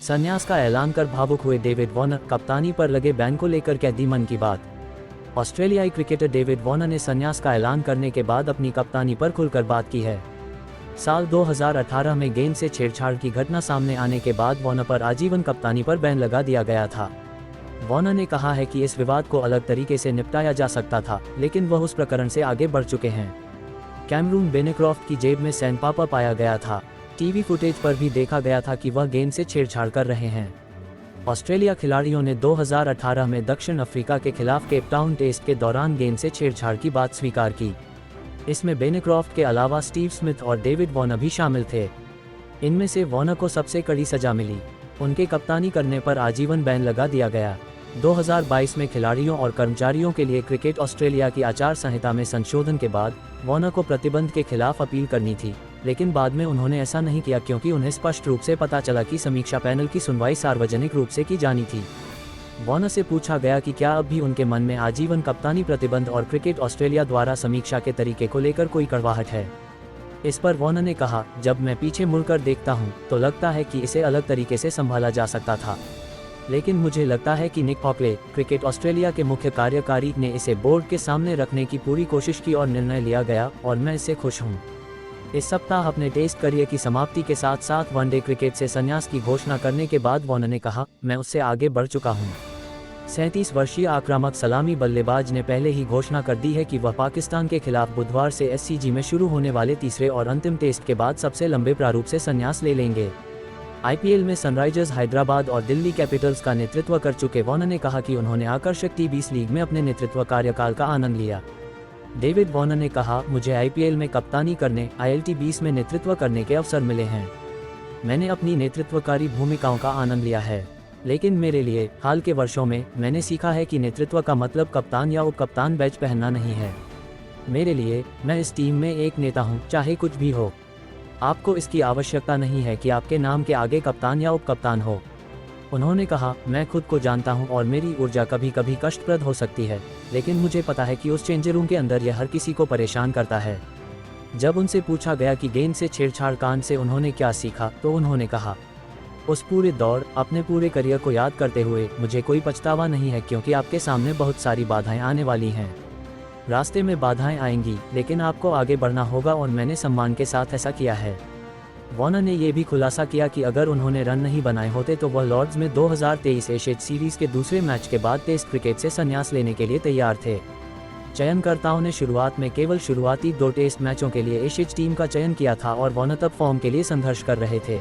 संन्यास का ऐलान कर भावुक हुए डेविड वार्नर, कप्तानी पर लगे बैन को लेकर कह दी मन की बात। ऑस्ट्रेलियाई क्रिकेटर डेविड वार्नर ने संन्यास का ऐलान करने के बाद अपनी कप्तानी पर खुलकर बात की है। साल 2018 में गेंद से छेड़छाड़ की घटना सामने आने के बाद वार्नर पर आजीवन कप्तानी पर बैन लगा दिया गया था। वार्नर ने कहा है कि इस विवाद को अलग तरीके से निपटाया जा सकता था, लेकिन वह उस प्रकरण से आगे बढ़ चुके हैं। कैमरून बेनक्रॉफ्ट की जेब में सैंडपापा पाया गया था। टीवी फुटेज पर भी देखा गया था कि वह गेंद से छेड़छाड़ कर रहे हैं। ऑस्ट्रेलिया खिलाड़ियों ने 2018 में दक्षिण अफ्रीका के खिलाफ केप टाउन टेस्ट के दौरान गेंद से छेड़छाड़ की बात स्वीकार की। इसमें बेनक्रॉफ्ट के अलावा स्टीव स्मिथ और डेविड वार्नर भी शामिल थे। इनमें से वार्नर को सबसे कड़ी सजा मिली। उनके कप्तानी करने पर आजीवन बैन लगा दिया गया। 2022 में खिलाड़ियों और कर्मचारियों के लिए क्रिकेट ऑस्ट्रेलिया की आचार संहिता में संशोधन के बाद वार्नर को प्रतिबंध के खिलाफ अपील करनी थी, लेकिन बाद में उन्होंने ऐसा नहीं किया क्योंकि उन्हें स्पष्ट रूप से पता चला कि समीक्षा पैनल की सुनवाई सार्वजनिक रूप से की जानी थी। वार्नर से पूछा गया कि क्या अब भी उनके मन में आजीवन कप्तानी प्रतिबंध और क्रिकेट ऑस्ट्रेलिया द्वारा समीक्षा के तरीके को लेकर कोई कड़वाहट है। इस पर वार्नर ने कहा, जब मैं पीछे मुड़कर देखता हूं, तो लगता है कि इसे अलग तरीके से संभाला जा सकता था, लेकिन मुझे लगता है कि निक हॉकले, क्रिकेट ऑस्ट्रेलिया के मुख्य कार्यकारी, ने इसे बोर्ड के सामने रखने की पूरी कोशिश की और निर्णय लिया गया, और मैं इससे खुश हूं। इस सप्ताह अपने टेस्ट करियर की समाप्ति के साथ साथ वनडे क्रिकेट से संन्यास की घोषणा करने के बाद वार्नर ने कहा, मैं उससे आगे बढ़ चुका हूं। 37 वर्षीय आक्रामक सलामी बल्लेबाज ने पहले ही घोषणा कर दी है कि वह पाकिस्तान के खिलाफ बुधवार से एससीजी में शुरू होने वाले तीसरे और अंतिम टेस्ट के बाद सबसे लंबे प्रारूप से संन्यास ले लेंगे। आईपीएल में सनराइजर्स हैदराबाद और दिल्ली कैपिटल्स का नेतृत्व कर चुके वार्नर ने कहा कि उन्होंने आकर्षक टी20 लीग में अपने नेतृत्व कार्यकाल का आनंद लिया। डेविड वार्नर ने कहा, मुझे आईपीएल में कप्तानी करने, ILT20 में नेतृत्व करने के अवसर मिले हैं। मैंने अपनी नेतृत्वकारी भूमिकाओं का आनंद लिया है, लेकिन मेरे लिए हाल के वर्षों में मैंने सीखा है कि नेतृत्व का मतलब कप्तान या उप कप्तान बैच पहनना नहीं है। मेरे लिए मैं इस टीम में एक नेता हूं, चाहे कुछ भी हो। आपको इसकी आवश्यकता नहीं है कि आपके नाम के आगे कप्तान या उप कप्तान हो। उन्होंने कहा, मैं खुद को जानता हूं और मेरी ऊर्जा कभी कभी कष्टप्रद हो सकती है, लेकिन मुझे पता है कि उस चेंजर रूम के अंदर यह हर किसी को परेशान करता है। जब उनसे पूछा गया कि गेंद से छेड़छाड़ कांड से उन्होंने क्या सीखा, तो उन्होंने कहा, उस पूरे दौर, अपने पूरे करियर को याद करते हुए मुझे कोई पछतावा नहीं है, क्योंकि आपके सामने बहुत सारी बाधाएं आने वाली हैं। रास्ते में बाधाएं आएंगी, लेकिन आपको आगे बढ़ना होगा और मैंने सम्मान के साथ ऐसा किया है। वार्नर ने यह भी खुलासा किया कि अगर उन्होंने रन नहीं बनाए होते तो वह लॉर्ड्स में 2023 एशेज सीरीज के दूसरे मैच के बाद टेस्ट क्रिकेट से संन्यास लेने के लिए तैयार थे। चयनकर्ताओं ने शुरुआत में केवल शुरुआती 2 टेस्ट मैचों के लिए एशेज टीम का चयन किया था और वार्नर तब फॉर्म के लिए संघर्ष कर रहे थे।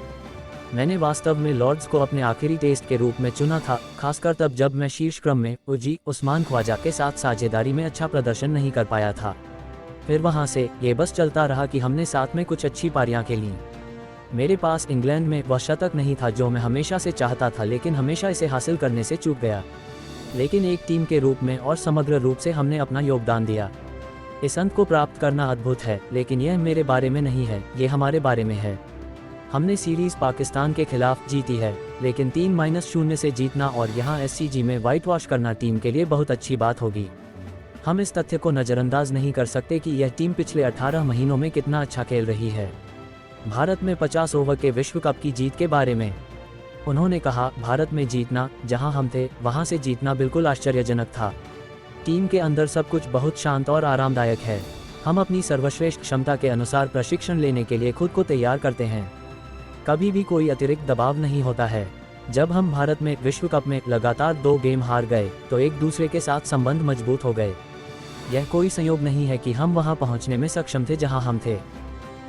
मैंने वास्तव में लॉर्ड्स को अपने आखिरी टेस्ट के रूप में चुना था, खासकर तब जब मैं शीर्ष क्रम में उस्मान ख्वाजा के साथ साझेदारी में अच्छा प्रदर्शन नहीं कर पाया था। फिर वहां से ये बस चलता रहा कि हमने साथ में कुछ अच्छी पारियां खेलीं। मेरे पास इंग्लैंड में वह शतक नहीं था जो मैं हमेशा से चाहता था, लेकिन हमेशा इसे हासिल करने से चूक गया। लेकिन एक टीम के रूप में और समग्र रूप से हमने अपना योगदान दिया। इस अंत को प्राप्त करना अद्भुत है, लेकिन यह मेरे बारे में नहीं है, ये हमारे बारे में है। हमने सीरीज पाकिस्तान के खिलाफ जीती है, लेकिन 3-0 से जीतना और यहाँ एससीजी में व्हाइट वॉश करना टीम के लिए बहुत अच्छी बात होगी। हम इस तथ्य को नज़रअंदाज नहीं कर सकते कि यह टीम पिछले 18 महीनों में कितना अच्छा खेल रही है। भारत में 50 ओवर के विश्व कप की जीत के बारे में उन्होंने कहा, भारत में जीतना, जहां हम थे वहां से जीतना बिल्कुल आश्चर्यजनक था। टीम के अंदर सब कुछ बहुत शांत और आरामदायक है। हम अपनी सर्वश्रेष्ठ क्षमता के अनुसार प्रशिक्षण लेने के लिए खुद को तैयार करते हैं। कभी भी कोई अतिरिक्त दबाव नहीं होता है। जब हम भारत में विश्व कप में लगातार 2 गेम हार गए तो एक दूसरे के साथ संबंध मजबूत हो गए। यह कोई संयोग नहीं है कि हम वहां पहुंचने में सक्षम थे जहां हम थे।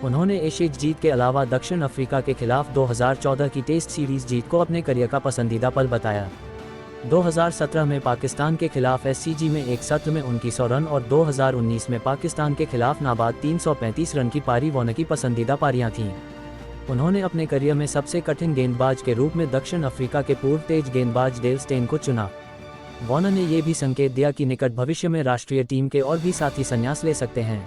उन्होंने एशेज जीत के अलावा दक्षिण अफ्रीका के खिलाफ 2014 की टेस्ट सीरीज जीत को अपने करियर का पसंदीदा पल बताया। 2017 में पाकिस्तान के खिलाफ एससीजी में एक सत्र में 1900 रन और 2019 में पाकिस्तान के खिलाफ नाबाद 335 रन की पारी वार्नर की पसंदीदा पारियां थीं। उन्होंने अपने करियर में सबसे कठिन गेंदबाज के रूप में दक्षिण अफ्रीका के पूर्व तेज गेंदबाज डेल स्टेन को चुना। वार्नर ने यह भी संकेत दिया कि निकट भविष्य में राष्ट्रीय टीम के और भी साथी संन्यास ले सकते हैं।